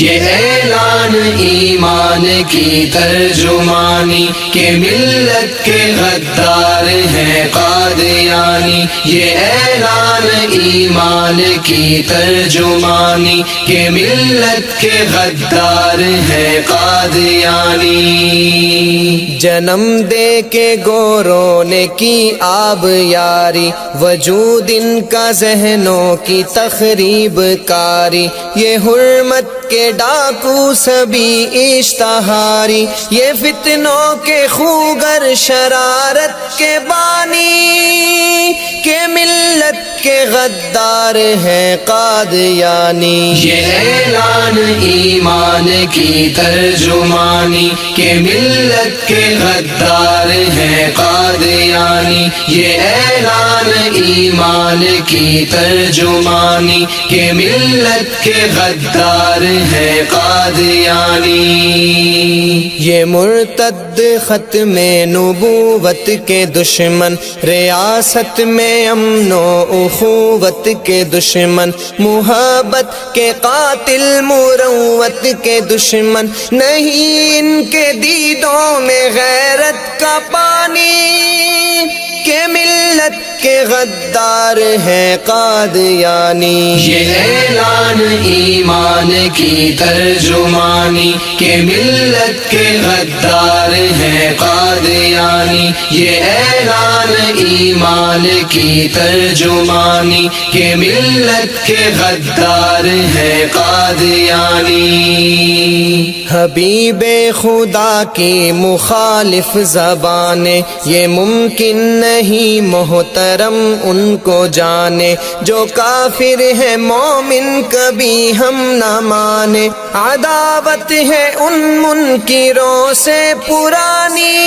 یہ اعلان ایمان کی ترجمانی کہ ملت کے غدار ہیں قادیانی، یہ اعلان ایمان کی ترجمانی کہ ملت کے غدار ہیں قادیانی۔ جنم دے کے گوروں نے کی آب یاری، وجود ان کا ذہنوں کی تخریب کاری، یہ حرمت کے ڈاکو سبھی اشتہاری، یہ فتنوں کے خوگر شرارت کے بانی، کہ ملت کے غدار ہیں قادیانی۔ یہ اعلان ایمان کی ترجمانی کہ ملت کے غدار ہیں قادیانی، یہ اعلان ایمان کی ترجمانی کہ ملت کے غدار ہیں قادیانی۔ یہ مرتد ختم نبوت کے دشمن، ریاست میں امن و اخوت کے دشمن، محبت کے قاتل مروت کے دشمن، نہیں ان کے دیدوں میں غیرت کا پانی، کہ ملت کے غدار ہیں قادیانی۔ یہ اعلان ایمان کی ترجمانی کہ ملت کے غدار ہیں قادیانی، یہ اعلان ایمان کی ترجمانی کہ ملت کے غدار ہیں قادیانی۔ حبیب خدا کی مخالف زبانیں، یہ ممکن نہیں محترم ان کو جانے، جو کافر ہے مومن کبھی ہم نہ مانے، عداوت ہے ان منکروں سے پرانی،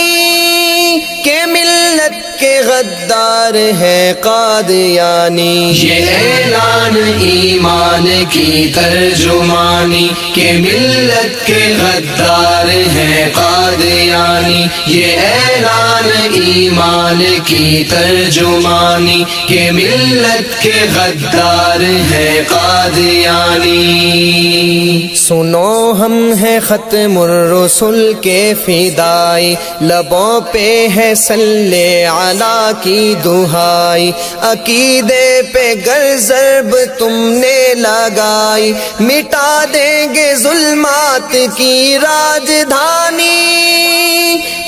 کہ ملت کے غدار ہیں قادیانی۔ یہ اعلان ایمان کی ترجمانی کہ ملت کے غدار ہیں قادیانی، یہ اعلان ایمان کی ترجمانی کہ ملت کے غدار ہیں قادیانی۔ سنو ہم ہیں ختم الرسل کے فدائی، لبوں پہ ہے صلی علی کی دہائی، عقیدے پہ گر ضرب تم نے لگائی، مٹا دیں گے ظلمات کی راجدھانی،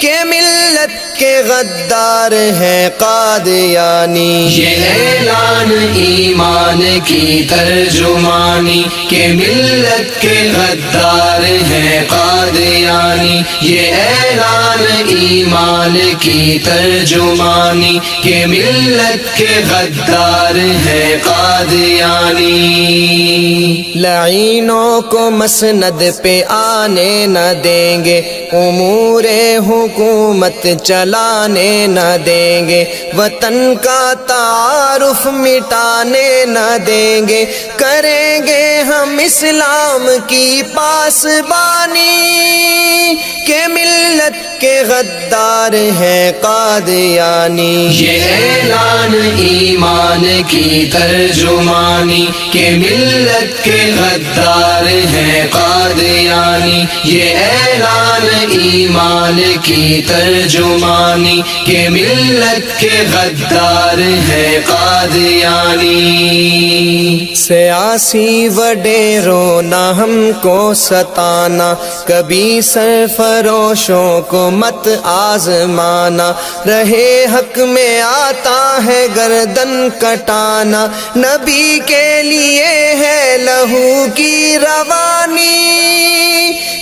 کہ ملت کے غدار ہیں قادیانی۔ یہ اعلان ایمان کی ترجمانی کہ ملت کے غدار ہیں قادیانی، یہ اعلان ایمان کی ترجمانی کہ ملت کے غدار ہیں قادیانی۔ لعینوں کو مسند پہ آنے نہ دیں گے، امور حکومت چلانے نہ دیں گے، وطن کا تعارف مٹانے نہ دیں گے، کریں گے ہم اسلام کی پاسبانی، کہ ملت کے غدار ہیں قادیانی۔ یہ اعلان ایمان کی ترجمانی کہ ملت کے غدار ہیں قادیانی، یہ اعلان ایمان کی ترجمانی کہ ملت کے غدار ہیں قادیانی۔ سیاسی وڈیروں نہ ہم کو ستانا، کبھی سرفروشوں کو مت آزمانا، رہے حق میں آتا ہے گردن کٹانا، نبی کے لیے ہے لہو کی روانی،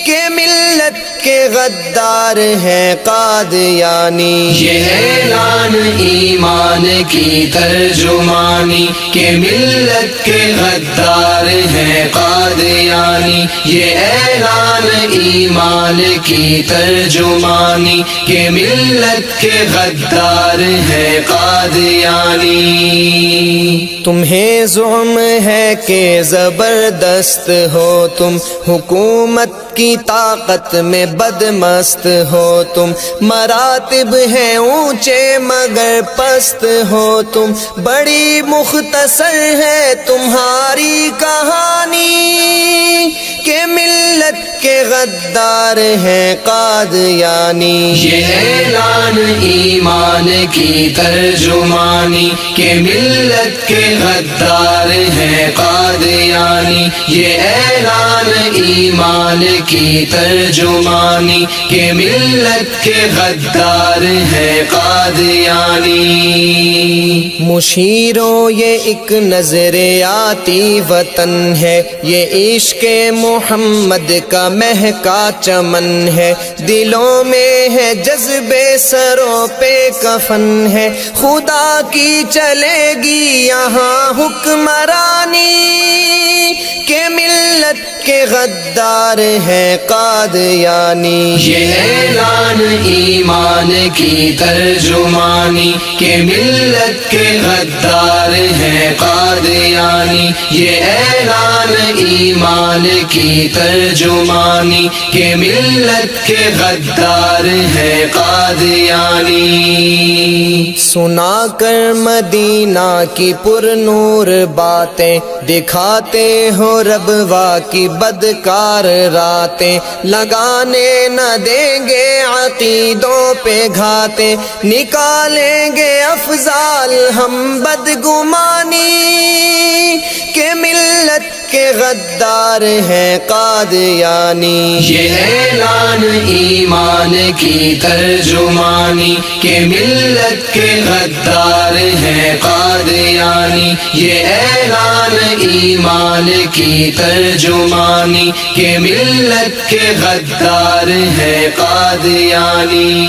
کہ ملت کے غدار ہیں قادیانی۔ یہ اعلان ایمان کی ترجمانی کہ ملت کے غدار ہیں قادیانی، یہ اعلان ایمان کی ترجمانی کہ ملت کے غدار ہیں قادیانی۔ تمہیں زعم ہے کہ زبردست ہو تم، حکومت کی طاقت میں بدمست ہو تم، مراتب ہیں اونچے مگر پست ہو تم، بڑی مختصر ہے تمہاری کہانی، کہ ملت کے غدار ہیں قادیانی. یہ اعلان ایمان کی ترجمانی کہ ملت کے غدار ہیں قادیانی. یہ اعلان ایمان کی ترجمانی کہ ملت کے غدار ہیں قادیانی. مشیروں یہ ایک نظر آتی وطن ہے، یہ عشق محمد کا مہکا چمن ہے. دلوں میں ہے جذبے، سروں پہ کفن ہے، خدا کی چلے گی یہاں حکمرانی. کہ ملت کے غدار ہیں قادیانی. یہ اعلان ایمان کی ترجمانی کہ ملت کے غدار ہیں قادیانی. یہ اعلان ایمان کی ترجمانی کہ ملت کے غدار ہیں قادیانی. سنا کر مدینہ کی پر نور باتیں، دکھاتے ہو ربوا کی بدکار راتیں. لگانے نہ دیں گے عقیدوں پہ گھاتے، نکالیں گے افضال ہم بدگمانی. کہ ملت کے غدار ہیں قادیانی. یہ اعلان ایمان کی ترجمانی کہ ملت کے غدار ہیں قادیانی. یہ اعلان ایمان کی ترجمانی کہ ملت کے غدار ہیں قادیانی.